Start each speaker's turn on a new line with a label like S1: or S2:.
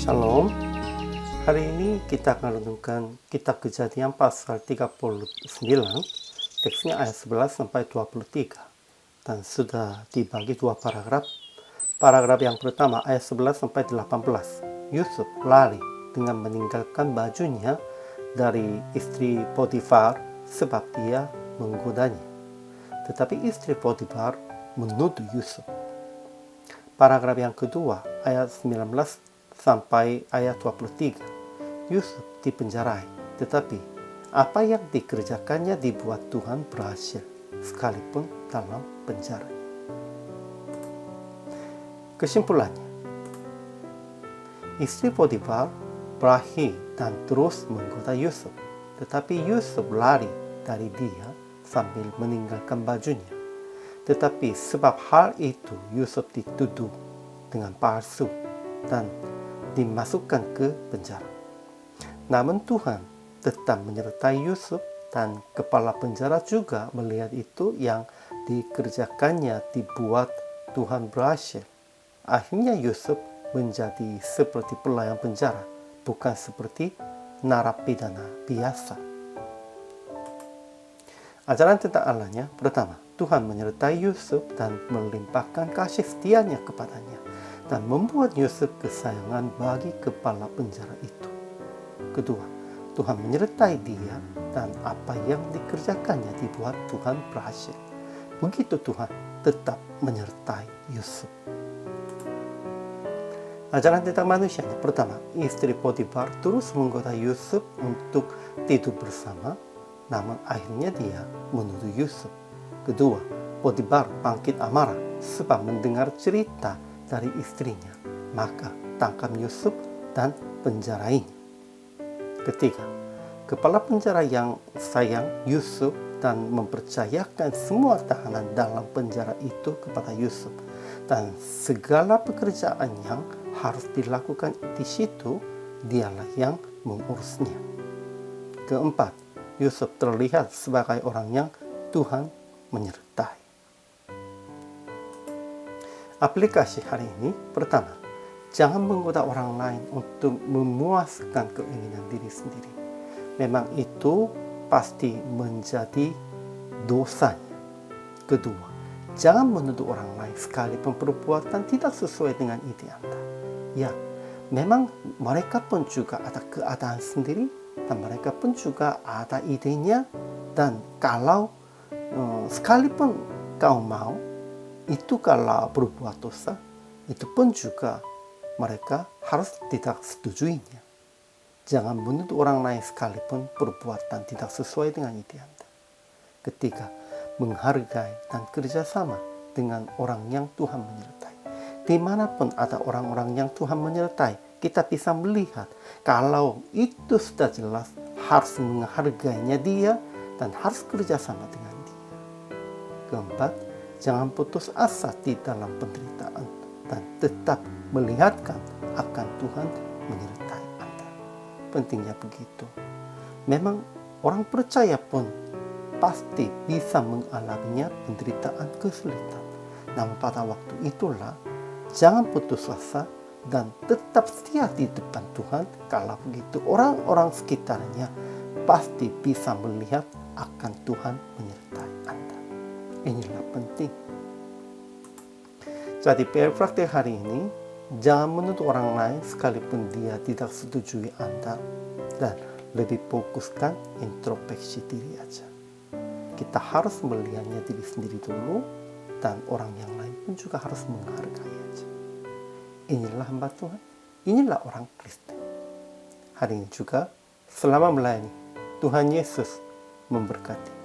S1: Shalom. Hari ini kita akan renungkan Kitab Kejadian pasal 39, teksnya ayat 11 sampai 23. Dan sudah dibagi dua paragraf. Paragraf yang pertama ayat 11 sampai 18. Yusuf lari dengan meninggalkan bajunya dari istri Potifar sebab dia menggodanya. Tetapi istri Potifar menuduh Yusuf. Paragraf yang kedua ayat 19 sampai ayat 23. Yusuf dipenjarai, tetapi apa yang dikerjakannya dibuat Tuhan berhasil, sekalipun dalam penjara. Kesimpulannya, istri Potifar berakhir dan terus menggoda Yusuf, tetapi Yusuf lari dari dia sambil meninggalkan bajunya. Tetapi sebab hal itu Yusuf dituduh dengan palsu dan dimasukkan ke penjara. Namun Tuhan tetap menyertai Yusuf dan kepala penjara juga melihat itu yang dikerjakannya dibuat Tuhan berhasil. Akhirnya Yusuf menjadi seperti pelayan penjara, bukan seperti narapidana biasa. Ajaran tentang Allahnya, pertama, Tuhan menyertai Yusuf dan melimpahkan kasih setianya kepadanya dan membuat Yusuf kesayangan bagi kepala penjara itu. Kedua, Tuhan menyertai dia dan apa yang dikerjakannya dibuat Tuhan berhasil. Begitu Tuhan tetap menyertai Yusuf. Ajaran tentang manusianya, pertama, istri Potifar terus menggoda Yusuf untuk tidur bersama, namun akhirnya dia menuduh Yusuf. Kedua, Potifar bangkit amarah sebab mendengar cerita dari istrinya, maka tangkap Yusuf dan penjarainya. Ketiga, kepala penjara yang sayang Yusuf dan mempercayakan semua tahanan dalam penjara itu kepada Yusuf, dan segala pekerjaan yang harus dilakukan di situ dialah yang mengurusnya. Keempat, Yusuf terlihat sebagai orang yang Tuhan menyertai. Aplikasi hari ini, pertama, jangan menggoda orang lain untuk memuaskan keinginan diri sendiri. Memang itu pasti menjadi dosanya. Kedua, jangan menuduh orang lain sekalipun perbuatan tidak sesuai dengan ide Anda. Ya, memang mereka pun juga ada keadaan sendiri dan mereka pun juga ada idenya, dan kalau sekalipun kau mau, itu kalau berbuat dosa, itu pun juga mereka harus tidak setujuinya. Jangan menuduh orang lain sekalipun perbuatan tidak sesuai dengan ide Anda. Ketiga, menghargai dan kerjasama dengan orang yang Tuhan menyertai. Dimanapun ada orang-orang yang Tuhan menyertai, kita bisa melihat kalau itu sudah jelas harus menghargainya dia dan harus kerjasama dengan dia. Keempat, jangan putus asa di dalam penderitaan dan tetap melihatkan akan Tuhan menyertai Anda. Pentingnya begitu. Memang orang percaya pun pasti bisa mengalaminya penderitaan kesulitan. Namun pada waktu itulah jangan putus asa dan tetap setia di depan Tuhan. Kalau begitu orang-orang sekitarnya pasti bisa melihat akan Tuhan menyertai Anda. Inilah penting. Jadi praktek hari ini, jangan menuduh orang lain sekalipun dia tidak setujui Anda, dan lebih fokuskan introspeksi diri aja. Kita harus melihatnya diri sendiri dulu, dan orang yang lain pun juga harus menghargai aja. Inilah hamba Tuhan, inilah orang Kristen. Hari ini juga, selama melayani, Tuhan Yesus memberkati.